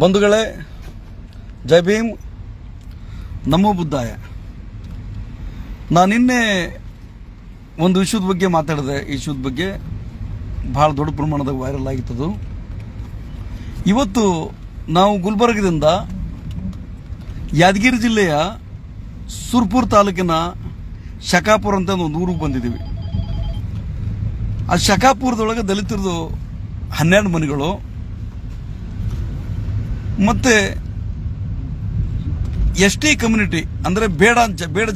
ಬಂಧುಗಳೇ, ಜೈ ಭೀಮ್, ನಮೋ ಬುದ್ಧಾಯ. ನಾನು ನಿನ್ನೆ ಒಂದು ವಿಷಯದ ಬಗ್ಗೆ ಮಾತಾಡಿದೆ. ಈ ವಿಷಯದ ಬಗ್ಗೆ ಭಾಳ ದೊಡ್ಡ ಪ್ರಮಾಣದಾಗ ವೈರಲ್ ಆಗಿತ್ತದು. ಇವತ್ತು ನಾವು ಗುಲ್ಬರ್ಗದಿಂದ ಯಾದಗಿರಿ ಜಿಲ್ಲೆಯ ಸುರ್ಪುರ್ ತಾಲೂಕಿನ ಶಕಾಪುರ ಅಂತ ಒಂದು ಊರಿಗೆ ಬಂದಿದ್ದೀವಿ. ಆ ಶಕಾಪುರದೊಳಗೆ ದಲಿತರದು 12 ಮನೆಗಳು ಮತ್ತು ST ಕಮ್ಯುನಿಟಿ ಅಂದರೆ ಬೇಡ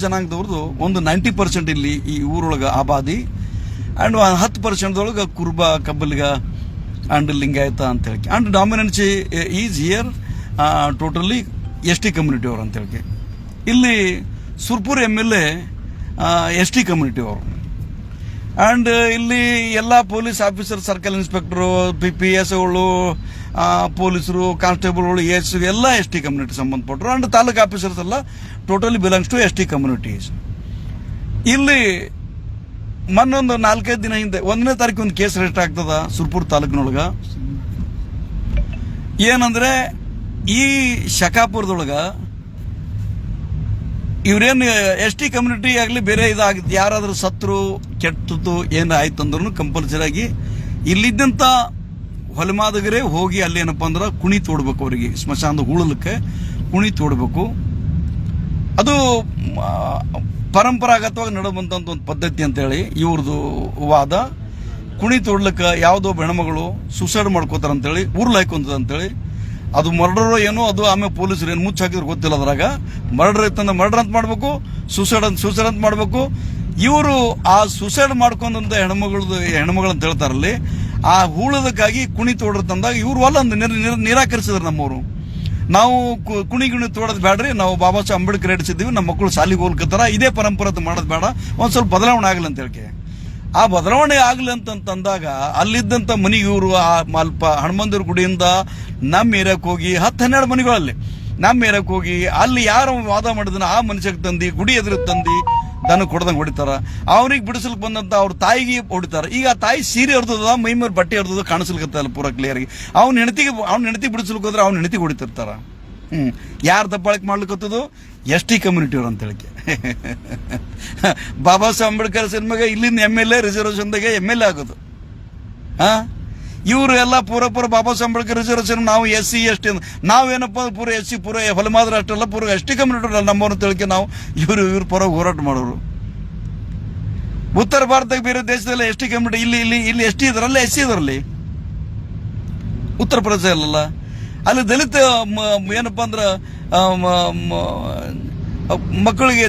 ಜನಾಂಗದವ್ರದ್ದು ಒಂದು 90% ಇಲ್ಲಿ ಈ ಊರೊಳಗೆ ಆಬಾದಿ. ಆ್ಯಂಡ್ 10%ದೊಳಗೆ ಕುರುಬ, ಕಬ್ಬಲಿಗ ಆ್ಯಂಡ್ ಲಿಂಗಾಯತ ಅಂತ ಹೇಳಿ. And dominancy is here totally ST community ಅವರು ಅಂತ ಹೇಳಿ. ಇಲ್ಲಿ ಸುರ್ಪುರ್ MLA ST ಕಮ್ಯುನಿಟಿ ಅವರು. ಆ್ಯಂಡ್ ಇಲ್ಲಿ ಎಲ್ಲ ಪೊಲೀಸ್ ಆಫೀಸರ್, ಸರ್ಕಲ್ ಇನ್ಸ್ಪೆಕ್ಟರು, PSಗಳು, ಪೊಲೀಸರು, ಕಾನ್ಸ್ಟೇಬಲ್ಗಳು, AS ಎಲ್ಲ ST ಕಮ್ಯುನಿಟಿ ಸಂಬಂಧಪಟ್ಟರು. ಆ್ಯಂಡ್ ತಾಲೂಕು ಆಫೀಸರ್ಸ್ ಎಲ್ಲ totally belongs to ST communities. ಇಲ್ಲಿ ಮೊನ್ನೊಂದು 4-5 ದಿನ ಹಿಂದೆ 1ನೇ ತಾರೀಕು ಒಂದು ಕೇಸ್ ರಿಜಿಸ್ಟರ್ ಆಗ್ತದ ಸುರ್ಪುರ್ ತಾಲೂಕಿನೊಳಗೆ. ಏನಂದ್ರೆ ಈ ಶಕಾಪುರದೊಳಗೆ ಇವ್ರೇನು ST ಕಮ್ಯುನಿಟಿ ಆಗಲಿ ಬೇರೆ ಇದಾಗಿತ್ತು, ಯಾರಾದ್ರೂ ಸತ್ರು ಕೆಟ್ಟದ್ದು ಏನು ಆಯ್ತು ಅಂದ್ರೂ ಕಂಪಲ್ಸರಿ ಆಗಿ ಇಲ್ಲಿದ್ದಂಥ ಹೊಲಮಾದಗರೇ ಹೋಗಿ ಅಲ್ಲಿ ಏನಪ್ಪ ಅಂದ್ರೆ ಕುಣಿ ತೋಡ್ಬೇಕು. ಅವರಿಗೆ ಸ್ಮಶಾನದ ಹೂಳಲಕ್ಕೆ ಕುಣಿ ತೋಡ್ಬೇಕು. ಅದು ಪರಂಪರಾಗತವಾಗಿ ನಡೆದಂಥ ಒಂದು ಪದ್ಧತಿ ಅಂತೇಳಿ ಇವ್ರದ್ದು ವಾದ. ಕುಣಿ ತೋಡ್ಲಿಕ್ಕೆ ಯಾವುದೋ ಹೆಣ್ಮಗಳು ಸುಸೈಡ್ ಮಾಡ್ಕೋತಾರಂತೇಳಿ ಊರ್ಲು ಹಾಕೊಂತದ ಅಂತೇಳಿ. ಅದು ಮರ್ಡರ್ ಏನೋ, ಅದು ಆಮೇಲೆ ಪೊಲೀಸರು ಏನು ಮುಚ್ಚಿ ಹಾಕಿದ್ರು ಗೊತ್ತಿಲ್ಲ. ಅದ್ರಾಗ ಮರ್ಡರ್ ಇತ್ತಂದ್ರೆ ಮರ್ಡರ್ ಅಂತ ಮಾಡಬೇಕು, ಸೂಸೈಡ್ ಅಂತ ಮಾಡಬೇಕು. ಇವರು ಆ ಸೂಸೈಡ್ ಮಾಡ್ಕೊಂಡಂತ ಹೆಣ್ಮಗಳಂತ ಹೇಳ್ತಾರಲ್ಲಿ, ಆ ಹೂಳದಕ್ಕಾಗಿ ಕುಣಿ ತೋಡ್ರ ತಂದಾಗ ಇವ್ರು ಅಲ್ಲ ನಿರಾಕರಿಸಿದ್ರು ನಮ್ಮವರು. ನಾವು ಕುಣಿ ತೋಡೋದು ಬೇಡ್ರಿ, ನಾವು ಬಾಬಾ ಸಾಹೇಬ್ ಅಂಬೇಡ್ಕರ್ ಹಿಡಿಸಿದ್ದೀವಿ, ನಮ್ಮ ಮಕ್ಕಳು ಶಾಲೆಗೆ ಹೋಗ್ಲಿಕ್ಕತ್ತಾರ, ಇದೇ ಪರಂಪರೆ ಮಾಡೋದು ಬೇಡ, ಒಂದು ಸ್ವಲ್ಪ ಬದಲಾವಣೆ ಆಗಲಿ ಅಂತ ಹೇಳಿ. ಆ ಬದಲಾವಣೆ ಆಗಲಿ ಅಂತಂದಾಗ ಅಲ್ಲಿದ್ದಂಥ ಮನೆಗೆ ಇವರು ಹನುಮಂದಿರ ಗುಡಿಯಿಂದ ನಮ್ಮ ಏರಿಯಾಕ್ಕೆ ಹೋಗಿ 10-12 ಮನೆಗಳಲ್ಲಿ ನಮ್ಮ ಏರಿಯಾಕ್ಕೆ ಹೋಗಿ ಅಲ್ಲಿ ಯಾರು ವಾದ ಮಾಡಿದನ ಆ ಮನುಷ್ಯಕ್ಕೆ ತಂದು ಗುಡಿ ಎದುರು ತಂದು ದನ ಕೊಡ್ದಂಗೆ ಹೊಡಿತಾರ. ಅವ್ರಿಗೆ ಬಿಡಿಸ್ಲಿಕ್ಕೆ ಬಂದಂತ ಅವ್ರ ತಾಯಿಗೆ ಹೊಡಿತಾರ. ಈಗ ಆ ತಾಯಿ ಸೀರೆ ಹರಿದದ, ಮೈ ಮೇಲೆ ಬಟ್ಟೆ ಹರಿದದ, ಕಾಣಿಸ್ಲಿಕ್ಕತ್ತಲ್ಲ ಪೂರ ಕ್ಲಿಯರ್ಗೆ. ಅವ್ನ ಹೆಂಡತಿ ಬಿಡಿಸ್ಲಿಕ್ಕೆ ಹೋದ್ರೆ ಅವ್ನ ಹೆಂಡತಿ ಹೊಡಿತಿರ್ತಾರ. ಯಾರು ದಬ್ಬಾಳಿಕೆ ಮಾಡ್ಲಿಕ್ಕತ್ತದು? ST ಕಮ್ಯುನಿಟಿ ಅವ್ರು ಅಂತ ಹೇಳಿಕೆ. ಬಾಬಾ ಸಾಹೇಬ್ ಅಂಬೇಡ್ಕರ್ ಸಿನಿಮಾಗೆ ಇಲ್ಲಿಂದ MLA ರಿಸರ್ವೇಷನ್ದಾಗೆ MLA ಆಗೋದು. ಇವರು ಎಲ್ಲ ಪೂರ ಬಾಬಾ ಸಾಹೇಬ್ ಅಂಬೇಡ್ಕರ್ ರಿಸರ್ವೇಷನ್, ನಾವು SC ST ನಾವೇನಪ್ಪ ಪೂರ SC ಪೂರ ಹೊಲಮಾದ್ರ ಅಷ್ಟೆಲ್ಲ ಪೂರ ST ಕಮ್ಯುನಿಟಿ ನಮ್ಮವ್ರನ್ನ ತಿಳ್ಕೆ ನಾವು ಇವ್ರ ಪರ ಹೋರಾಟ ಮಾಡೋರು. ಉತ್ತರ ಭಾರತಕ್ಕೆ ಬೇರೆ ದೇಶದಲ್ಲಿ ST ಕಮ್ಯುನಿಟಿ, ಇಲ್ಲಿ ST ಇದಾರಲ್ಲ, SC ಇದಾರಲ್ಲಿ. ಉತ್ತರ ಪ್ರದೇಶ ಅಲ್ಲಲ್ಲ, ಅಲ್ಲಿ ದಲಿತ ಏನಪ್ಪ ಅಂದ್ರೆ ಮಕ್ಕಳಿಗೆ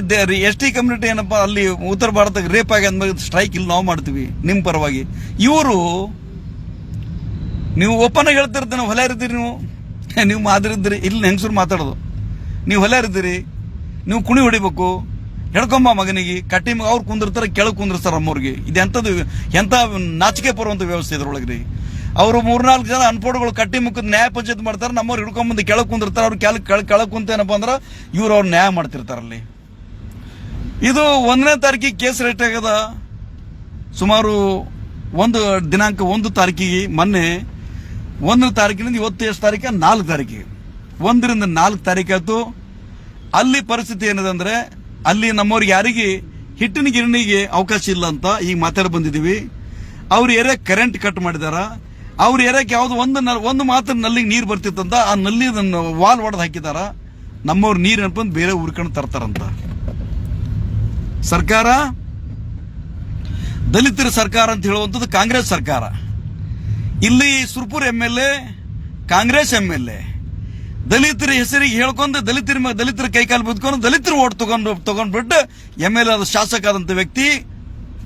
ST ಕಮ್ಯುನಿಟಿ ಏನಪ್ಪ ಅಲ್ಲಿ ಉತ್ತರ ಭಾರತಕ್ಕೆ ರೇಪ್ ಆಗಿ ಅಂದ್ಮೇಲೆ ಸ್ಟ್ರೈಕ್ ಇಲ್ಲಿ ನಾವು ಮಾಡ್ತೀವಿ ನಿಮ್ಮ ಪರವಾಗಿ. ಇವರು ನೀವು ಓಪನ್ ಆಗಿ ಹೇಳ್ತಿರ್ತೀರಿ, ನಾವು ಹೊಲ ಇರ್ತೀರಿ, ನೀವು ಮಾದರಿದ್ದೀರಿ. ಇಲ್ಲಿ ಹೆಂಗಸರು ಮಾತಾಡೋದು, ನೀವು ಹೊಲ ಇರ್ತೀರಿ, ನೀವು ಕುಣಿ ಹೊಡಿಬೇಕು, ಹೇಳ್ಕೊಂಬ ಮಗನಿಗೆ ಕಟ್ಟಿ ಅವ್ರು ಕುಂದಿರ್ತಾರೆ, ಕೆಳಗೆ ಕುಂದಿರ್ತಾರೆ ಅಮ್ಮವ್ರಿಗೆ. ಇದು ಎಂಥ ನಾಚಿಕೆ ಬರುವಂಥ ವ್ಯವಸ್ಥೆ ಇದ್ರೊಳಗೆ ರೀ. ಅವರು 3-4 ಜನ ಅನ್ಪೋಡ್ಗಳು ಕಟ್ಟಿ ಮುಖದ ನ್ಯಾಯ ಪಂಚಾಯತ್ ಮಾಡ್ತಾರೆ, ನಮ್ಮವ್ರು ಹಿಡ್ಕೊಂಬಂದು ಕೆಳಗೆ ಕುಂದಿರ್ತಾರೆ. ಅವ್ರು ಕೆಳಗೆ ಕುಂತ ಏನಪ್ಪ ಅಂದ್ರೆ ಇವ್ರು ಅವ್ರು ನ್ಯಾಯ ಮಾಡ್ತಿರ್ತಾರಲ್ಲಿ. ಇದು 1ನೇ ತಾರೀಕಿಗೆ ಕೇಸ್ ರಿಜಿಸ್ಟರ್ ಆಗ್ಯದ. ಸುಮಾರು ದಿನಾಂಕ 1 ತಾರೀಕಿಗೆ, ಮೊನ್ನೆ 1 ತಾರೀಕಿನಿಂದ ಇವತ್ತು ಎಷ್ಟು ತಾರೀಕು? 4 ತಾರೀಕಿಗೆ. 1ರಿಂದ 4 ತಾರೀಕಾಯ್ತು. ಅಲ್ಲಿ ಪರಿಸ್ಥಿತಿ ಏನಿದೆ ಅಂದ್ರೆ ಅಲ್ಲಿ ನಮ್ಮವ್ರಿಗೆ ಯಾರಿಗೆ ಹಿಟ್ಟಿನ ಗಿರಣಿಗೆ ಅವಕಾಶ ಇಲ್ಲ ಅಂತ ಈಗ ಮಾತಾಡಿ ಬಂದಿದ್ದೀವಿ. ಅವ್ರ ಏರಿಯಾ ಕರೆಂಟ್ ಕಟ್ ಮಾಡಿದಾರ. ಅವ್ರ ಏರಿಯಾಕ್ಕೆ ಯಾವ್ದು ಒಂದು ಮಾತ್ರ ನಲ್ಲಿಗೆ ನೀರು ಬರ್ತಿತ್ತಂತ, ಆ ನಲ್ಲಿ ವಾಲ್ ಒಡೆದು ಹಾಕಿದಾರ. ನಮ್ಮವ್ರ ನೀರು ಅನ್ಕೊಂಡ್ ಬೇರೆ ಊರ್ಕೊಂಡು ತರ್ತಾರಂತ. ಸರ್ಕಾರ ದಲಿತರ ಸರ್ಕಾರ ಅಂತ ಹೇಳುವಂಥದ್ದು ಕಾಂಗ್ರೆಸ್ ಸರ್ಕಾರ. ಇಲ್ಲಿ ಸುರ್ಪುರ್ MLA ಕಾಂಗ್ರೆಸ್ MLA ದಲಿತರ ಹೆಸರಿಗೆ ಹೇಳ್ಕೊಂಡು ದಲಿತರ ಕೈಕಾಲು ಬಿದ್ಕೊಂಡು ದಲಿತರು ಓಟ್ ತಗೊಂಡ್ಬಿಟ್ಟು MLA ಆದ ಶಾಸಕ ಆದಂಥ ವ್ಯಕ್ತಿ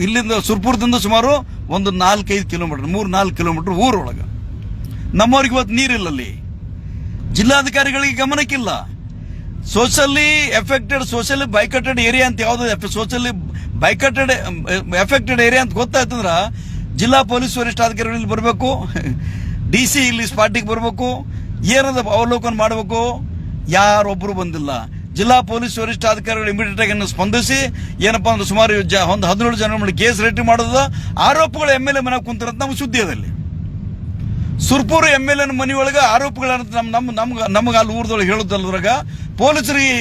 ಇಲ್ಲಿಂದ ಸುರ್ಪುರದಿಂದ ಸುಮಾರು ಒಂದು 4-5 ಕಿಲೋಮೀಟರ್, 3-4 ಕಿಲೋಮೀಟರ್ ಊರೊಳಗೆ. ನಮ್ಮವ್ರಿಗೆ ಇವತ್ತು ನೀರಿಲ್ಲಲ್ಲಿ. ಜಿಲ್ಲಾಧಿಕಾರಿಗಳಿಗೆ ಗಮನಕ್ಕಿಲ್ಲ. ಸೋಷಲಿ ಬೈಕಟೆಡ್ ಏರಿಯಾ ಅಂತ ಯಾವುದು ಸೋಷಲಿ ಎಫೆಕ್ಟೆಡ್ ಏರಿಯಾ ಅಂತ ಗೊತ್ತಾಯ್ತಂದ್ರ ಜಿಲ್ಲಾ ಪೊಲೀಸ್ ವರಿಷ್ಠಾಧಿಕಾರಿಗಳು ಬರಬೇಕು, DC ಇಲ್ಲಿ ಸ್ಪಾಟಿಗೆ ಬರಬೇಕು, ಏನದ ಅವಲೋಕನ ಮಾಡಬೇಕು. ಯಾರೊಬ್ಬರು ಬಂದಿಲ್ಲ. ಜಿಲ್ಲಾ ಪೊಲೀಸ್ ವರಿಷ್ಠಾಧಿಕಾರಿಗಳು ಇಮಿಡಿಯೇಟ್ ಆಗಿ ಸ್ಪಂದಿಸಿ ಏನಪ್ಪಾ ಅಂದ್ರೆ ಸುಮಾರು ಒಂದು 17 ಜನ ಮೇಲೆ ಕೇಸ್ ರಿಜಿಸ್ಟರ್ ಮಾಡೋದ, ಆರೋಪಗಳು MLA ಮನೆ ಕುಂತಿರೋದು ನಮ್ಮ ಸುದ್ದಿ ಅದಲ್ಲಿ. ಸುರ್ಪುರ್ MLA ಮನಿ ಒಳಗೆ ಆರೋಪಗಳನ್ನ ನಮ್ಗೆ ಅಲ್ಲಿ ಊರ್ದೊಳಗೆ ಹೇಳುದಲ್ದ್ರಾಗ ಪೊಲೀಸರಿಗೆ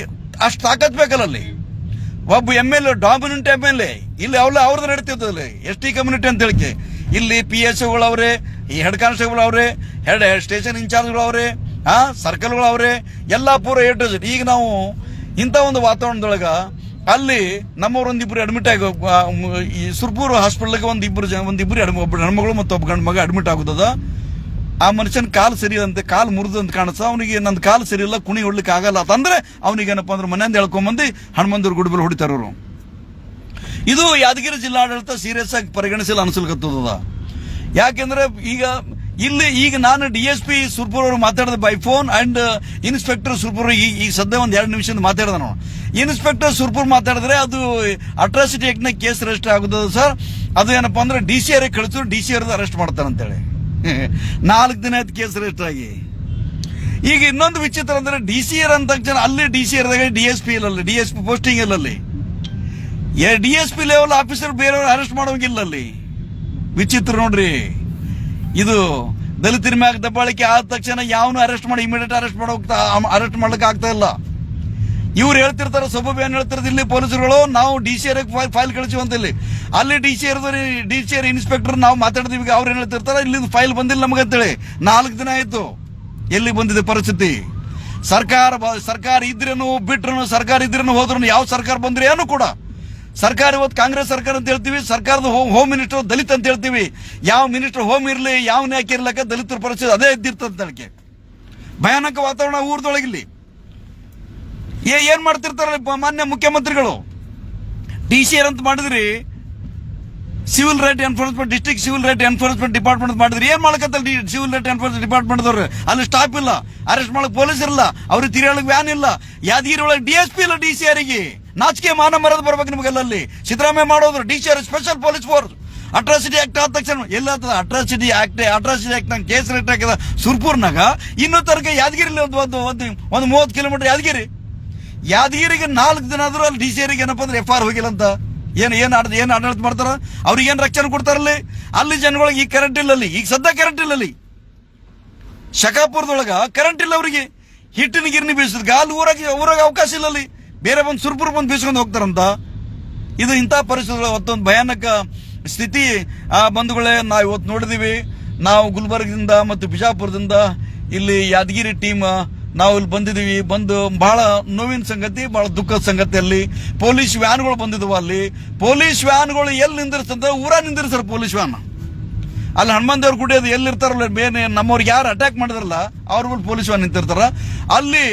ಅಷ್ಟು ತಾಕತ್ ಬೇಕಲ್ಲ ಅಲ್ಲಿ. ಒಬ್ಬ MLA ಡಾಮಿನೆಂಟ್ MLA ಇಲ್ಲಿ ಅವ್ರದ್ದು ನಡೀತಿದ್ದಲ್ಲ ST ಕಮ್ಯುನಿಟಿ ಅಂತ ಹೇಳಿಕೆ. ಇಲ್ಲಿ PSOಗಳು ಅವ್ರೆ, ಈ ಹೆಡ್ ಕಾನ್ಸ್ಟೇಬಲ್ ಅವ್ರೆ, ಹೆಡ್ ಸ್ಟೇಷನ್ ಇನ್ಚಾರ್ಜ್ಗಳು ಅವ್ರೆ, ಸರ್ಕಲ್ಗಳು ಅವ್ರೆ, ಎಲ್ಲ ಪೂರ ಏಟು. ಈಗ ನಾವು ಇಂಥ ಒಂದು ವಾತಾವರಣದೊಳಗ ಅಲ್ಲಿ ನಮ್ಮವ್ರು ಒಂದಿಬ್ರು ಅಡ್ಮಿಟ್ ಆಗಿ ಈ ಸುರ್ಪುರ್ ಹಾಸ್ಪಿಟಲ್ಗೆ ಒಂದಿಬ್ರು ಒಬ್ಬ ಹೆಣ್ಮಗಳು ಮತ್ತು ಒಬ್ಬ ಗಂಡು ಮಗ ಅಡ್ಮಿಟ್ ಆಗುತ್ತದ. ಆ ಮನುಷ್ಯನ ಕಾಲು ಸರಿ ಅಂತೆ, ಕಾಲು ಮುರಿದಂತ ಕಾಣಿಸ್ತ. ಅವನಿಗೆ ನಂದು ಕಾಲು ಸರಿ ಇಲ್ಲ, ಕುಣಿ ಹೊಡ್ಲಿಕ್ಕೆ ಆಗಲ್ಲ ಅಂತಂದ್ರೆ ಅವನಿಗೆ ಏನಪ್ಪಾ ಅಂದ್ರೆ ಮನೆಯಿಂದ ಹೇಳ್ಕೊಂಬಂದು ಹನುಮಂತೂರು ಗುಡ್ಬಲ್ ಹೊಡಿತಾರವರು. ಇದು ಯಾದಗಿರಿ ಜಿಲ್ಲಾಡಳಿತ ಸೀರಿಯಸ್ ಆಗಿ ಪರಿಗಣಿಸಲು ಅನಿಸ್ಲಿಕ್ಕತ್ತದ. ಯಾಕೆಂದ್ರೆ ಈಗ ನಾನು DSP ಸುರ್ಪುರ್ ಅವರು ಮಾತಾಡಿದ by phone and inspector Surpur ಈಗ ಸದ್ಯ ಒಂದ್ 2 ನಿಮಿಷದಿಂದ ಮಾತಾಡಿದ ನಾವು. ಇನ್ಸ್ಪೆಕ್ಟರ್ ಸುರ್ಪುರ್ ಮಾತಾಡಿದ್ರೆ ಅದು ಅಟ್ರಾಸಿಟಿ ಆಕ್ಟ್ ನ ಕೇಸ್ ರಿಜಿಸ್ಟರ್ ಆಗುತ್ತದೆ ಸರ್. ಅದು ಏನಪ್ಪಾ ಅಂದ್ರೆ DCR ಕಳಿಸಿದ್ರು, DCR ಅರೆಸ್ಟ್ ಮಾಡ್ತಾರಂತೇಳಿ 4 ದಿನ ಆಯ್ತು ಕೇಸ್ ರಿಜಿಸ್ಟರ್ ಆಗಿ. ಈಗ ಇನ್ನೊಂದು ವಿಚಿತ್ರ ಅಂದ್ರೆ DCR ಅಂತ ತಕ್ಷಣ ಅಲ್ಲಿ DCR DSP ಇಲ್ಲಲ್ಲಿ, DSP ಪೋಸ್ಟಿಂಗ್ ಇಲ್ಲಲ್ಲಿ. DSP ಲೆವೆಲ್ ಆಫೀಸರ್ ಬೇರೆಯವ್ರು ಅರೆಸ್ಟ್ ಮಾಡೋಂಗಿಲ್ಲ ಅಲ್ಲಿ. ವಿಚಿತ್ರ ನೋಡ್ರಿ. ಇದು ದಲಿತರ ಮ್ಯಾಗ ದಬ್ಬಾಳಿಕೆ ಆದ ತಕ್ಷಣ ಯಾವನು ಅರೆಸ್ಟ್ ಮಾಡಿ ಇಮಿಡಿಯೇಟ್ ಅರೆಸ್ಟ್ ಮಾಡ್ಲಿಕ್ಕೆ ಆಗ್ತಾ ಇಲ್ಲ. ಇವ್ರು ಹೇಳ್ತಿರ್ತಾರೆ, ಸಬೂಬ್ ಏನ್ ಹೇಳ್ತಿರ್ತಾರೆ ಇಲ್ಲಿ ಪೊಲೀಸರುಗಳು, ನಾವು DCR ಫೈಲ್ ಕಳಿಸಿವಂತ. ಅಲ್ಲಿ DCR ಇನ್ಸ್ಪೆಕ್ಟರ್ ನಾವು ಮಾತಾಡ್ತೀವಿ, ಅವ್ರು ಏನ್ ಹೇಳ್ತಿರ್ತಾರೆ, ಇಲ್ಲಿ ಫೈಲ್ ಬಂದಿಲ್ಲ ನಮಗೆ ಅಂತೇಳಿ. 4 ದಿನ ಆಯ್ತು. ಎಲ್ಲಿ ಬಂದಿದೆ ಪರಿಸ್ಥಿತಿ? ಸರ್ಕಾರ ಇದ್ರೇನು ಬಿಟ್ರು, ಸರ್ಕಾರ ಇದ್ರೇನು ಹೋದ್ರು, ಯಾವ ಸರ್ಕಾರ ಬಂದ್ರೆ ಏನು ಕೂಡ ಸರ್ಕಾರ ಇವತ್ತು ಕಾಂಗ್ರೆಸ್ ಸರ್ಕಾರ ಅಂತ ಹೇಳ್ತೀವಿ, ಸರ್ಕಾರದ ಹೋಮ್ ಮಿನಿಸ್ಟರ್ ದಲಿತ ಅಂತ ಹೇಳ್ತೀವಿ. ಯಾವ ಮಿನಿಸ್ಟರ್ ಹೋಮ್ ಇರ್ಲಿ, ಯಾವ ಯಾಕೆ ಇರ್ಲಕ್ಕ ದಲಿತರ ಪರಿಸ್ಥಿತಿ ಅದೇ ಇದ್ದಿರ್ತದೆ. ಅದಕ್ಕೆ ಭಯಾನಕ ವಾತಾವರಣ ಊರ್ದೊಳಗಿಲ್ಲಿ. ಏನ್ ಮಾಡ್ತಿರ್ತಾರೆ ಮಾನ್ಯ ಮುಖ್ಯಮಂತ್ರಿಗಳು? DCR ಅಂತ ಮಾಡಿದ್ರಿ, civil right enforcement, district civil right enforcement department ಮಾಡಿದ್ರಿ. ಏನ್ ಮಾಡಕತ್ತಲ್ಲ ಸಿವಿಲ್ ರೈಟ್ ಎನ್ಫೋರ್ಸ್ಮೆಂಟ್ ಡಿಪಾರ್ಟ್ಮೆಂಟ್ ದವ್ರು? ಅಲ್ಲಿ ಸ್ಟಾಫ್ ಇಲ್ಲ, ಅರೆಸ್ಟ್ ಮಾಡಕ್ ಪೊಲೀಸ್ ಇಲ್ಲ, ಅವ್ರಿಗೆ ತಿರುಗಾಳಕ್ ವ್ಯಾನ್ ಇಲ್ಲ. ಯಾದಗಿರಿ ಒಳಗೆ DSP ಇಲ್ಲ. DCR ಗೆ ನಾಚಿಕೆ ಮಾನ ಮರದ ಬರ್ಬೇಕು ನಿಮಗೆಲ್ಲ. ಅಲ್ಲಿ ಸಿದ್ದರಾಮಯ್ಯ ಮಾಡೋದ್ರು DCR special police force. Atrocity act ಆದ ತಕ್ಷಣ ಎಲ್ಲ ಅಟ್ರಾಸಿಟಿ ಆಕ್ಟ್ ನಂಗೆ ಕೇಸ್ ರೇಟ್ ಹಾಕಿದ ಸುರ್ಪುರ್ನಾಗ. ಇನ್ನೂ ತನಕ ಯಾದಗಿರಿಲಿ ಒಂದು 30 ಕಿಲೋಮೀಟರ್ ಯಾದಗಿರಿಗೆ 4 ದಿನ ಆದ್ರೂ ಅಲ್ಲಿ DCR ಗೆ ಏನಪ್ಪ ಅಂದ್ರೆ FR ಹೋಗಿಲ್ಲ ಅಂತ. ಏನ್ ಆಡಳಿತ ಮಾಡ್ತಾರ? ಅವ್ರಿಗೆ ಏನ್ ರಕ್ಷಣೆ ಕೊಡ್ತಾರಲ್ಲಿ? ಅಲ್ಲಿ ಜನಗಳಿಗೆ ಈಗ ಕರೆಂಟ್ ಇಲ್ಲ. ಅಲ್ಲಿ ಈಗ ಸದ್ಯ ಕರೆಂಟ್ ಇಲ್ಲ. ಅಲ್ಲಿ ಶಕಾಪುರದೊಳಗ ಕರೆಂಟ್ ಇಲ್ಲ ಅವ್ರಿಗೆ. ಹಿಟ್ಟಿನ ಗಿರ್ನಿ ಬೀಸಿದ ಅಲ್ಲಿ ಊರಾಗ ಅವಕಾಶ ಇಲ್ಲ. ಅಲ್ಲಿ ಬೇರೆ ಬಂದು ಸುರ್ಪುರ್ ಬಂದು ಬೀಸ್ಕೊಂಡು ಹೋಗ್ತಾರಂತ. ಇದು ಇಂಥ ಪರಿಸ್ಥಿತಿ ಮತ್ತೊಂದು ಭಯಾನಕ ಸ್ಥಿತಿ. ಬಂಧುಗಳೇ, ನಾವು ಇವತ್ತು ನೋಡಿದೀವಿ. ನಾವು ಗುಲ್ಬರ್ಗದಿಂದ ಮತ್ತು ಬಿಜಾಪುರದಿಂದ ಇಲ್ಲಿ ಯಾದಗಿರಿ ಟೀಮ್ ನಾವು ಇಲ್ಲಿ ಬಂದಿದ್ದೀವಿ. ಬಂದು ಬಹಳ ನೋವಿನ ಸಂಗತಿ, ಬಹಳ ದುಃಖದ ಸಂಗತಿ. ಅಲ್ಲಿ ಪೊಲೀಸ್ ವ್ಯಾನ್ಗಳು ಬಂದಿದ್ವು. ಅಲ್ಲಿ ಪೊಲೀಸ್ ವ್ಯಾನ್ಗಳು ಎಲ್ಲಿ ನಿಂದಿರ್ಸ್ತಂದ್ರೆ ಊರ ನಿಂದಿರ್ಸ್ತಾರೆ ಪೊಲೀಸ್ ವ್ಯಾನ್. ಅಲ್ಲಿ ಹನುಮಂತೇವ್ರ ಗುಡಿ ಅದು ಎಲ್ಲಿರ್ತಾರಲ್ಲ, ಬೇರೆ ನಮ್ಮವ್ರಿಗೆ ಯಾರು ಅಟ್ಯಾಕ್ ಮಾಡಿದ್ರಲ್ಲ ಅವ್ರ ಪೊಲೀಸ್ ವ್ಯಾನ್ ನಿಂತಿರ್ತಾರ. ಅಲ್ಲಿ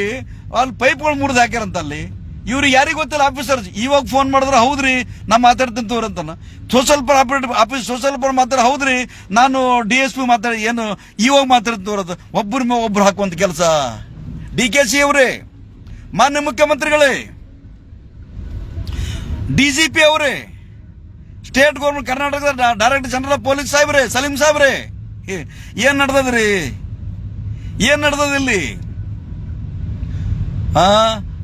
ಪೈಪ್ಗಳು ಮುರಿದು ಹಾಕ್ಯಾರಂತ. ಅಲ್ಲಿ ಇವ್ರು ಯಾರಿಗೂ ಗೊತ್ತಿಲ್ಲ ಆಫೀಸರ್ಸ್. ಇವಾಗ ಫೋನ್ ಮಾಡಿದ್ರೆ ಹೌದ್ರಿ ನಾ ಮಾತಾಡ್ತೀನಿ ತೋರಂತಾನ. ಸೋಷಲ್ ಆಫೀಸ್ ಸೋಷಲ್ ಮಾತಾಡ ಹೌದ್ರಿ ನಾನು DSP ಮಾತಾಡಿ ಏನು ಇವಾಗ ಮಾತಾಡ್ತೀನಿ ತೋರದ. ಒಬ್ಬರ ಮೇಲೆ ಒಬ್ರು ಹಾಕುವಂತ ಕೆಲಸ. DKC ಅವರೇ, ಮಾನ್ಯ ಮುಖ್ಯಮಂತ್ರಿಗಳೇ, DGP ಅವರೇ, ಸ್ಟೇಟ್ ಗೌರ್ಮೆಂಟ್ ಕರ್ನಾಟಕದ ಡೈರೆಕ್ಟರ್ ಜನರಲ್ ಪೊಲೀಸ್ ಸಾಹೇಬ್ರೆ, ಸಲೀಂ ಸಾಹೇಬ್ರೆ, ಏನ್ ನಡೆದದ್ರಿ? ಏನ್ ನಡೆದದ ಇಲ್ಲಿ?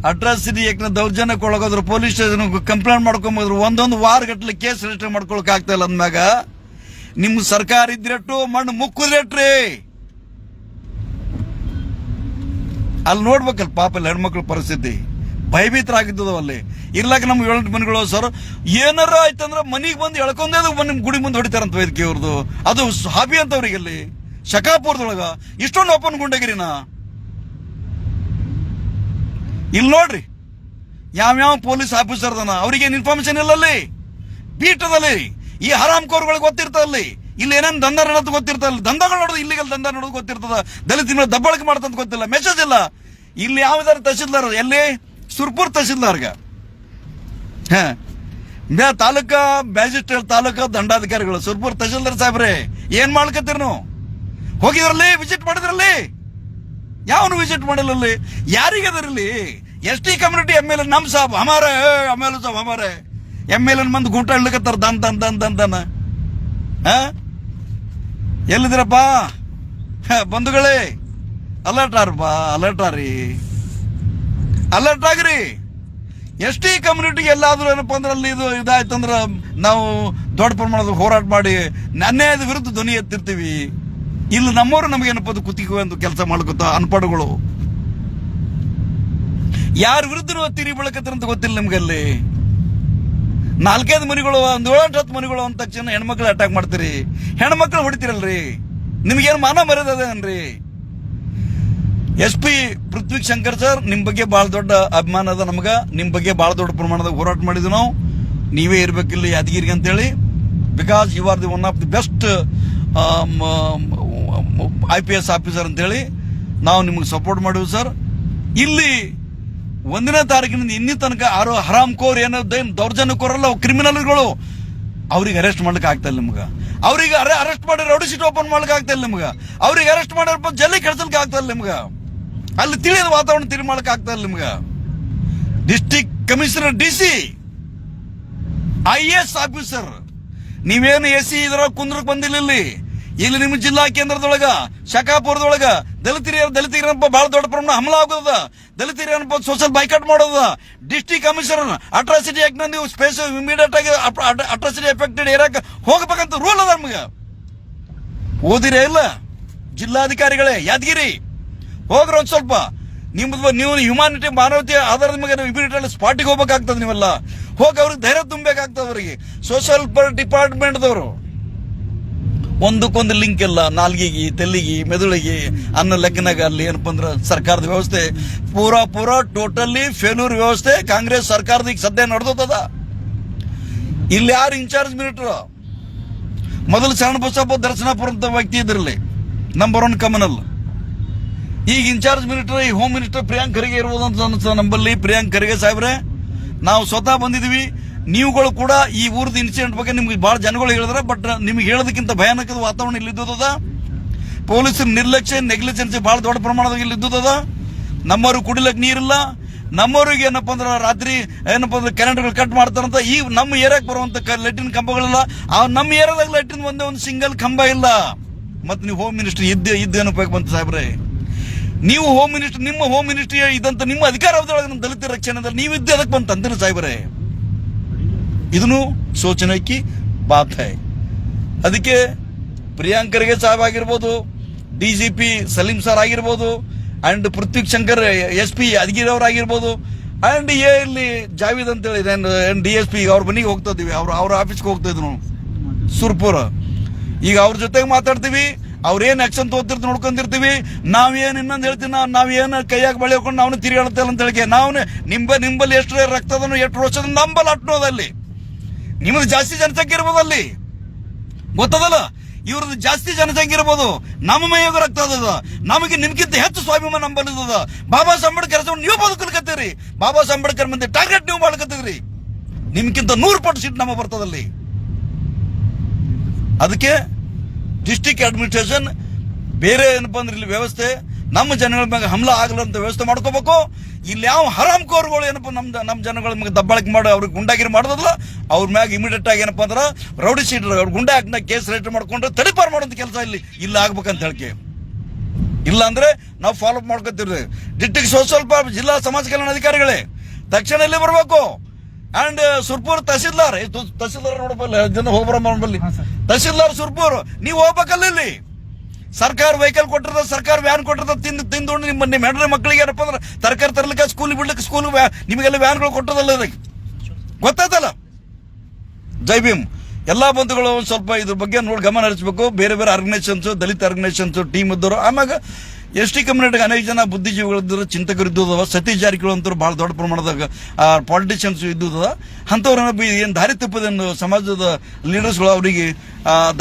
ಅಟ್ರಾಸಿಟಿ ಆಕ್ಟ್ ದೌರ್ಜನ್ಯಕ್ಕೆ ಒಳಗೋದ್ರು, ಪೊಲೀಸ್ ಸ್ಟೇಷನ್ ಕಂಪ್ಲೇಂಟ್ ಮಾಡ್ಕೊಂಬೋದ್ರು, ಒಂದೊಂದು ವಾರ ಗಟ್ಟಲೆ ಕೇಸ್ ರಿಜಿಸ್ಟರ್ ಮಾಡ್ಕೊಳಕ್ ಆಗ್ತಾ ಇಲ್ಲ. ಅಂದ್ಮ್ಯಾಗ ನಿಮ್ ಸರ್ಕಾರ ಇದ್ರೆಟ್ಟು ಮಣ್ಣು ಮುಕ್ಕುದ್ರೆಟ್ರಿ. ಅಲ್ಲಿ ನೋಡ್ಬೇಕಲ್ಲ ಪಾಪ ಅಲ್ಲಿ ಹೆಣ್ಮಕ್ಳ ಪರಿಸ್ಥಿತಿ ಭಯಭೀತರಾಗಿದ್ದವು. ಅಲ್ಲಿ ಇರ್ಲಾಕ ನಮ್ಗೆ 7 ಮನೆಗಳು ಸರ್. ಏನಾರ ಆಯ್ತಂದ್ರೆ ಮನಿಗೆ ಬಂದು ಎಳ್ಕೊಂಡೇ ನಿಮ್ ಗುಡಿ ಮುಂದೆ ಹೊಡಿತಾರಂತ ವೇದಿಕೆ ಅವ್ರದ್ದು. ಅದು ಹಾಬಿ ಅಂತ ಅವ್ರಿಗೆ. ಅಲ್ಲಿ ಶಕಾಪುರದೊಳಗ ಇಷ್ಟೊಂದು ಓಪನ್ ಗುಂಡಗಿರಿನ ಇಲ್ಲಿ ನೋಡ್ರಿ. ಯಾವ್ಯಾವ ಪೊಲೀಸ್ ಆಫೀಸರ್ ಅದಾನ ಅವ್ರಿಗೇನು ಇನ್ಫಾರ್ಮೇಶನ್ ಇಲ್ಲ. ಅಲ್ಲಿ ಬೀಟದಲ್ಲಿ ಈ ಹರಾಮ್ ಕೋರ್ಗಳಿಗೆ ಗೊತ್ತಿರ್ತದಲ್ಲಿ. ಇಲ್ಲಿ ಏನೇನು ದಂಧ ನಡೆದು ಗೊತ್ತಿರ್ತಲ್ಲ. ದಂಧಗಳು ನೋಡೋದು, ಇಲ್ಲಿಗಲ್ ದಂಧ ನೋಡೋದು ಗೊತ್ತಿರ್ತದ. ದಲಿತ ಮೇಲೆ ದಬ್ಬಾಳಿಕೆ ಮಾಡ್ತಂತ ಗೊತ್ತಿಲ್ಲ. ಮೆಸೇಜ್ ಇಲ್ಲ. ಇಲ್ಲಿ ಯಾವ್ದಾರ ತಹಶೀಲ್ದಾರ್ ಎಲ್ಲಿ? ಸುರ್ಪುರ್ ತಹಶೀಲ್ದಾರ್ಗ ತಾಲೂಕಾ ಮ್ಯಾಜಿಸ್ಟ್ರೇಟ್, ತಾಲೂಕಾ ದಂಡಾಧಿಕಾರಿಗಳು, ಸುರ್ಪುರ್ ತಹಶೀಲ್ದಾರ್ ಸಾಹೇಬ್ರೆ ಏನ್ ಮಾಡ್ಕತ್ತೀರಿ ನೀವು? ಹೋಗಿದ್ರಲ್ಲಿ ವಿಸಿಟ್ ಮಾಡಿದ್ರಲ್ಲಿ? ಯಾವನು ವಿಸಿಟ್ ಮಾಡಿಲ್ಲ. ಅಲ್ಲಿ ಯಾರಿಗದರಲ್ಲಿ? ST ಕಮ್ಯುನಿಟಿ MLA ನಮ್ ಸಾಬ್ ಹಮಾರೆ MLA ಸಾಬ್ ಹಮಾರೆ MLA ಮಂದಿ ಗೂಟ ಇಡ್ಲಿಕತ್ತಾರ. ದನ್ ಎಲ್ಲಿದ್ರಪ್ಪ ಬಂಧುಗಳೇ? ಅಲರ್ಟ್ ಆಗ್ರಿ. ST ಕಮ್ಯುನಿಟಿಗೆ ಎಲ್ಲಾದ್ರೂ ಏನಪ್ಪಾ ಅಂದ್ರೆ ಅಲ್ಲಿ ಇದಾಯ್ತಂದ್ರ ನಾವು ದೊಡ್ಡ ಪ್ರಮಾಣದ ಹೋರಾಟ ಮಾಡಿ ಅನ್ಯಾಯದ ವಿರುದ್ಧ ಧ್ವನಿ ಎತ್ತಿರ್ತೀವಿ. ಇಲ್ಲಿ ನಮ್ಮವರು ನಮಗೇನಪ್ಪ ಕುತ್ತಿಗೆ ಒಂದು ಕೆಲಸ ಮಾಡ್ಕೊತ ಅನ್ಪಡುಗಳು ಯಾರ ವಿರುದ್ಧ ತಿರಿ ಬಳಕತ್ತಂತ ಗೊತ್ತಿಲ್ಲ ನಿಮ್ಗಲ್ಲಿ. 4-5 ಮನೆಗಳು, 7-10 ಮನೆಗಳು ಅಂದ ತಕ್ಷಣ ಹೆಣ್ಮಕ್ಳು ಅಟ್ಯಾಕ್ ಮಾಡ್ತೀರಿ, ಹೆಣ್ಮಕ್ಳು ಹೊಡಿತೀರಲ್ರಿ. ನಿಮ್ಗೇನು ಮಾನ ಮರ್ಯಾದನ್ರಿ? SP ಪೃಥ್ವಿ ಶಂಕರ್ ಸರ್, ನಿಮ್ ಬಗ್ಗೆ ಬಹಳ ದೊಡ್ಡ ಅಭಿಮಾನ ಅದ ನಮ್ಗ. ನಿಮ್ ಬಗ್ಗೆ ಬಹಳ ದೊಡ್ಡ ಪ್ರಮಾಣದ ಹೋರಾಟ ಮಾಡಿದ್ವಿ ನಾವು. ನೀವೇ ಇರ್ಬೇಕಿಲ್ಲ ಯಾದಗಿರಿಗೆ ಅಂತೇಳಿ, because you are the one of the best IPS officer ಅಂತೇಳಿ ನಾವು ನಿಮ್ಗೆ ಸಪೋರ್ಟ್ ಮಾಡಿವಿ ಸರ್. ಇಲ್ಲಿ 1ನೇ ತಾರೀಕಿನಿಂದ ಇನ್ನಿ ತನಕ ಯಾರು ಹರಾಮ್ ಕೋರ್ ಏನೋ ದೌರ್ಜನ್ಯಕೋರಲ್ಲ, ಕ್ರಿಮಿನಲ್ಗಳು, ಅವ್ರಿಗೆ ಅರೆಸ್ಟ್ ಮಾಡ್ಲಿಕ್ಕೆ ಆಗ್ತಾ ಇಲ್ಲ ನಿಮ್ಗೆ. ಅವ್ರಿಗೆ ಅರೆಸ್ಟ್ ಮಾಡಿ ರೌಡಿ ಶೀಟ್ ಓಪನ್ ಮಾಡ್ಲಿಕ್ಕೆ ಆಗ್ತಾ ಇಲ್ಲ ನಿಮ್ಗೆ. ಅವ್ರಿಗೆ ಅರೆಸ್ಟ್ ಮಾಡಿರೋ ಜಲ್ಲಿ ಕೆಡ್ಸಲಿಕ್ಕೆ ಆಗ್ತಾ ಇಲ್ಲ ನಿಮ್ಗೆ. ಅಲ್ಲಿ ತಿಳಿಯದ ವಾತಾವರಣ ತಿಳಿ ಮಾಡಕ್ಕೆ ಆಗ್ತಾ ಇಲ್ಲ ನಿಮ್ಗೆ. District commissioner DC IAS officer, ನೀವೇನು AC ಇದ್ರೊಳಗೆ ಕುಂದ್ರಕ್ ಬಂದಿಲ್ಲ. ಇಲ್ಲಿ ನಿಮ್ಮ ಜಿಲ್ಲಾ ಕೇಂದ್ರದೊಳಗ ಶಕಾಪುರದೊಳಗ ದಲಿತರಿಗೇನಪ್ಪ ಬಹಳ ದೊಡ್ಡ ಪ್ರಮಾಣ ಹಮಲ ಆಗೋದ, ದಲಿತರಿಗೇನಪ್ಪ ಸೋಷಿಯಲ್ ಬೈಕಾಟ್ ಮಾಡೋದ. ಡಿಸ್ಟ್ರಿಕ್ಟ್ ಕಮಿಷನರ್ ಅಟ್ರಾಸಿಟಿ ಆಕ್ಟ್ ನೀವು ಸ್ಪೇಸ್ ಇಮಿಡಿಯೇಟ್ ಆಗಿ ಅಟ್ರಾಸಿಟಿ ಎಫೆಕ್ಟೆಡ್ ಏರಿಯಾಕ್ಕೆ ಹೋಗ್ಬೇಕಂತ ರೂಲ್ ಅದ ನಮ್ಗೆ. ಓದಿರೇ ಇಲ್ಲ ಜಿಲ್ಲಾಧಿಕಾರಿಗಳೇ ಯಾದಗಿರಿ, ಹೋಗ್ರ ಒಂದ್ ಸ್ವಲ್ಪ ನೀವು ಹ್ಯುಮಾನಿಟಿ ಮಾನವತೆ ಆಧಾರದ ಮೇಲೆ ಇಮಿಡಿಯೇಟ್ ಸ್ಪಾಟಿಗೆ ಹೋಗ್ಬೇಕಾಗ್ತದೆ. ನೀವೆಲ್ಲ ಹೋಗಿ ಅವ್ರಿಗೆ ಧೈರ್ಯ ತುಂಬಬೇಕಾಗ್ತದೆ. ಅವರಿಗೆ ಸೋಷಿಯಲ್ ಡಿಪಾರ್ಟ್ಮೆಂಟ್ದವರು ಒಂದಕ್ಕೊಂದು ಲಿಂಕ್ ಇಲ್ಲ. ನಾಲ್ಗಿಗೆ, ತೆಲ್ಲಿಗೆ, ಮೆದುಳಿಗೆ ಅನ್ನೋ ಲೆಕ್ಕನಾಗ ಅಲ್ಲಿ ಏನಪ್ಪ ಅಂದ್ರೆ ಸರ್ಕಾರದ ವ್ಯವಸ್ಥೆ ಪೂರಾ ಟೋಟಲಿ ಫೇಲ್ಯೂರ್ ವ್ಯವಸ್ಥೆ ಕಾಂಗ್ರೆಸ್ ಸರ್ಕಾರದ ಈಗ ಸದ್ಯ ನಡೆದದ. ಇಲ್ಲಿ ಯಾರು ಇನ್ಚಾರ್ಜ್ ಮಿನಿಸ್ಟರ್? ಮೊದಲು ಶರಣಬಸಪ್ಪ ದರ್ಶನಾಪುರ ಅಂತ ವ್ಯಕ್ತಿ ಇದ್ರಲ್ಲಿ ನಂಬರ್ 1 ಕಮನಲ್. ಈಗ ಇನ್ಚಾರ್ಜ್ ಮಿನಿಸ್ಟರ್ ಈ ಹೋಮ್ ಮಿನಿಸ್ಟರ್ ಪ್ರಿಯಾಂಕ್ ಖರ್ಗೆ ಇರ್ಬೋದು ಅಂತ ಅನ್ಸುತ್ತೆ ನಂಬಲ್ಲಿ. ಪ್ರಿಯಾಂಕ್ ಖರ್ಗೆ ಸಾಹೇಬ್ರೆ, ನಾವು ಸ್ವತಃ ಬಂದಿದ್ದೀವಿ. ನೀವುಗಳು ಕೂಡ ಈ ಊರದ ಇನ್ಸಿಡೆಂಟ್ ಬಗ್ಗೆ ನಿಮ್ಗೆ ಬಹಳ ಜನಗಳು ಹೇಳಿದ್ರೆ, ಬಟ್ ನಿಮ್ಗೆ ಹೇಳೋದಕ್ಕಿಂತ ಭಯಾನಕದ ವಾತಾವರಣ ಇಲ್ಲಿದ್ದದ. ಪೊಲೀಸರ ನಿರ್ಲಕ್ಷ್ಯ, ನೆಗ್ಲಿಜೆನ್ಸಿ ಬಹಳ ದೊಡ್ಡ ಪ್ರಮಾಣದಾಗ ಇಲ್ಲಿದ್ದದ. ನಮ್ಮವ್ರಿಗೆ ಕುಡಿಲಕ್ಕೆ ನೀರಿಲ್ಲ. ನಮ್ಮವ್ರಿಗೆ ಏನಪ್ಪ ಅಂದ್ರೆ ರಾತ್ರಿ ಏನಪ್ಪ ಅಂದ್ರೆ ಕರೆಂಟ್ಗಳು ಕಟ್ ಮಾಡ್ತಾರಂತ. ಈ ನಮ್ಮ ಏರಿಯಾಕ್ಕೆ ಬರುವಂತ ಲೈಟಿನ ಕಂಬಗಳಿಲ್ಲ. ನಮ್ಮ ಏರಿಯಾದಾಗ ಲೈಟಿನ ಒಂದೇ ಒಂದು ಸಿಂಗಲ್ ಕಂಬ ಇಲ್ಲ. ಮತ್ತೆ ನೀವು ಹೋಮ್ ಮಿನಿಸ್ಟರ್ ಇದ್ದೇನಪ್ಪ ಬಂತ ಸಾಹೇಬ್ರೆ? ನೀವು ಹೋಮ್ ಮಿನಿಸ್ಟರ್, ನಿಮ್ಮ ಹೋಮ್ ಮಿನಿಸ್ಟ್ರಿ ಇದಂತ ನಿಮ್ಮ ಅಧಿಕಾರ ಅವಧಿಯೊಳಗೆ ದಲಿತ ರಕ್ಷಣೆ ನೀವು ಇದ್ದೇ ಅದಕ್ಕೆ ಬಂತ ಅಂತೀರ ಸಾಹೇಬ್ರೆ? ಇದನ್ನು ಸೋಚನೆಕಿ ಬಾತ್ ಹೈ. ಅದಕ್ಕೆ ಪ್ರಿಯಾಂಕ್ ಖರ್ಗೆ ಸಾಹೇಬ್ ಆಗಿರ್ಬೋದು, DGP ಸಲೀಂ ಸರ್ ಆಗಿರ್ಬೋದು, ಅಂಡ್ ಪೃಥ್ವಿ ಶಂಕರ್ SP ಯಾದಗಿರಿ ಅವರಾಗಿರ್ಬೋದು, ಅಂಡ್ ಇಲ್ಲಿ ಜಾವೀದ್ ಅಂತೇಳಿ DSP ಅವ್ರ ಮನೆಗೆ ಹೋಗ್ತಾ ಇದೀವಿ. ಅವ್ರ ಆಫೀಸ್ಗೆ ಹೋಗ್ತಾ ಇದ್ರು ಸುರ್ಪುರ. ಈಗ ಅವ್ರ ಜೊತೆಗೆ ಮಾತಾಡ್ತೀವಿ. ಅವ್ರೇನ್ ಆಕ್ಷನ್ ತಗೋತಿರ್ತ ನೋಡ್ಕೊಂಡಿರ್ತೀವಿ. ನಾವೇನ್ ಇನ್ನೊಂದು ಹೇಳ್ತೀವಿ, ನಾವೇನು ಕೈಯಾಗ ಬಳಿ ಹಾಕೊಂಡು ನಾವು ತಿರುಗಾಡ್ತೇವೆ ಅಂತ ಹೇಳಿಕೆ. ನಾವು ನಿಂಬಲ್ಲಿ ಎಷ್ಟು ರಕ್ತ ಅದನ್ನು ಎಷ್ಟು ರೋಷದ ನಂಬಲ್ಲಿ ಅಟ್ನೋದಲ್ಲಿ. ನಿಮ್ಮದು ಜಾಸ್ತಿ ಜನಸಂಖ್ಯೆ ಇರ್ಬೋದು ಅಲ್ಲಿ, ಗೊತ್ತದಲ್ಲ. ಇವ್ರದ್ದು ಜಾಸ್ತಿ ಜನಸಂಖ್ಯೆ ಇರ್ಬೋದು, ನಮ್ಮ ಮೈಯಾಗ ರಕ್ತ ಅದ. ನಮಗೆ ನಿಮ್ಗಿಂತ ಹೆಚ್ಚು ಸ್ವಾಭಿಮಾನ ನಂಬಲಿದ. ಬಾಬಾ ಸಾಹೇಬ್ ಅಂಬೇಡ್ಕರ್ ನೀವು ಬದುಕಲ್ಕತ್ತೀರಿ. ಬಾಬಾ ಸಾಹೇಬ್ ಅಂಬೇಡ್ಕರ್ ಮಂದಿ ಟಾರ್ಗೆಟ್ ನೀವು ಮಾಡ್ಕತ್ತೀರಿ. ನಿಮ್ಗಿಂತ 100 ಪಟ್ಟು ಸೀಟ್ ನಮ್ಮ ಬರ್ತದಲ್ಲಿ. ಅದಕ್ಕೆ ಡಿಸ್ಟ್ರಿಕ್ಟ್ ಅಡ್ಮಿನಿಸ್ಟ್ರೇಷನ್ ಬೇರೆ ಏನಪ್ಪ ಅಂದ್ರೆ ಇಲ್ಲಿ ವ್ಯವಸ್ಥೆ ನಮ್ಮ ಜನಗಳ ಮೇಲೆ ಹಮಲ ಆಗಲಂತ ವ್ಯವಸ್ಥೆ ಮಾಡ್ಕೋಬೇಕು. ಇಲ್ಲಿ ಯಾವ ಹರಾಮ್ ಕೋರ್ಗಳು ಏನಪ್ಪ ನಮ್ಮ ಜನಗಳ ಮೇಲೆ ದಬ್ಬಾಳಿಕೆ ಮಾಡಿ ಅವ್ರಿಗೆ ಗುಂಡಾಗಿರಿ ಮಾಡೋದಲ್ಲ, ಅವ್ರ ಮ್ಯಾಗ ಇಮಿಡಿಯೇಟ್ ಆಗಿ ಏನಪ್ಪ ಅಂದ್ರೆ ರೌಡಿ ಶೀಟರ್ ಅವ್ರ ಗುಂಡಾ ಹಾಕಿನ ಕೇಸ್ ರಿಜಿಸ್ಟರ್ ಮಾಡ್ಕೊಂಡು ತಡಿಪಾರು ಮಾಡೋಂಥ ಕೆಲಸ ಇಲ್ಲಿ ಆಗ್ಬೇಕಂತ ಹೇಳಿಕೆ. ಇಲ್ಲ ಅಂದ್ರೆ ನಾವು ಫಾಲೋ ಅಪ್ ಮಾಡ್ಕೊತೀವಿ. ಡಿಸ್ಟ್ರಿಕ್ಟ್ ಸೋಷಿಯಲ್ ಜಿಲ್ಲಾ ಸಮಾಜ ಕಲ್ಯಾಣ ಅಧಿಕಾರಿಗಳೇ ತಕ್ಷಣ ಇಲ್ಲಿ ಬರಬೇಕು. ಅಂಡ್ ಸುರ್ಪುರ್ ತಹಸೀಲ್ದಾರ್ ನೋಡಬಲ್ಲ ಜನ ಹೋಗ್ಬರಲ್ಲಿ ತಹಸೀಲ್ದಾರ್ ಸುರ್ಪುರ್ ನೀವು ಹೋಗ್ಬೇಕಲ್ಲ. ಇಲ್ಲಿ ಸರ್ಕಾರ ವೆಹಿಕಲ್ ಕೊಟ್ಟಿರ್ತದೆ, ಸರ್ಕಾರ ವ್ಯಾನ್ ಕೊಟ್ಟಿರ್ತದೆ. ತಿಂದು ನಿಮ್ಮ ಹೆಣ್ಣು ಮಕ್ಕಳಿಗೆ ಏನಪ್ಪ ಅಂದ್ರೆ ತರಕಾರಿ ತರ್ಲಿಕ್ಕೆ, ಸ್ಕೂಲ್ ಬಿಡ್ಲಿಕ್ಕೆ ಸ್ಕೂಲ್ ನಿಮಗೆಲ್ಲ ವ್ಯಾನ್ಗಳು ಕೊಟ್ಟದಲ್ಲ, ಇದಕ್ಕೆ ಗೊತ್ತಾಯ್ತಲ್ಲ. ಜೈ ಭೀಮ್. ಎಲ್ಲಾ ಬಂಧುಗಳು ಒಂದು ಸ್ವಲ್ಪ ಇದ್ರ ಬಗ್ಗೆ ನೋಡಿ ಗಮನ ಹರಿಸಬೇಕು. ಬೇರೆ ಬೇರೆ ಆರ್ಗನೈಸೇಷನ್ಸ್, ದಲಿತ ಆರ್ಗನೈಸೇಷನ್ಸ್ ಟೀಮ್ ಇದ್ದವರು, ಆಮ್ಯಾಗ ST ಕಮ್ಯುನಿಟಿಗೆ ಅನೇಕ ಜನ ಬುದ್ಧಿಜೀವಿಗಳಿದ್ದರು, ಚಿಂತಕರು ಇದ್ದದ. ಸತೀಶ್ ಜಾರಕಿಹೊಳಿ ಅಂತವ್ರು ಬಹಳ ದೊಡ್ಡ ಪ್ರಮಾಣದಾಗ ಪಾಲಿಟಿಷಿಯನ್ಸ್ ಇದ್ದದ. ಅಂಥವ್ರನ್ನ ಏನು ದಾರಿ ತಪ್ಪದೇನು ಸಮಾಜದ ಲೀಡರ್ಸ್ಗಳು ಅವರಿಗೆ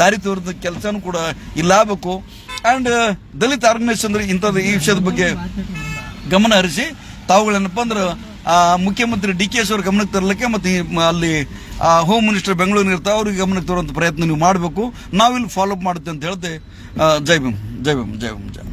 ದಾರಿ ತೋರಿದ ಕೆಲಸನೂ ಕೂಡ ಇಲ್ಲಾಗಬೇಕು. ಅಂಡ್ ದಲಿತ ಆರ್ಗನೈಸೇಷನ್ ಇಂಥದ್ದು ಈ ವಿಷಯದ ಬಗ್ಗೆ ಗಮನ ಹರಿಸಿ ತಾವುಗಳೇನಪ್ಪ ಅಂದ್ರೆ ಮುಖ್ಯಮಂತ್ರಿ DK ಅವ್ರ ಗಮನಕ್ಕೆ ತರಲಿಕ್ಕೆ ಮತ್ತೆ ಅಲ್ಲಿ ಹೋಮ್ ಮಿನಿಸ್ಟರ್ ಬೆಂಗಳೂರಿನ ಇರ್ತಾವೆ ಅವ್ರಿಗೆ ಗಮನಕ್ಕೆ ತರುವಂಥ ಪ್ರಯತ್ನ ನೀವು ಮಾಡಬೇಕು. ನಾವಿಲ್ಲಿ ಫಾಲೋ ಅಪ್ ಮಾಡುತ್ತೆ ಅಂತ ಹೇಳ್ತೆ. ಜೈ ಭೀಮ್, ಜೈ ಭೀಮ್, ಜೈ ಭೀಮ್, ಜೈ.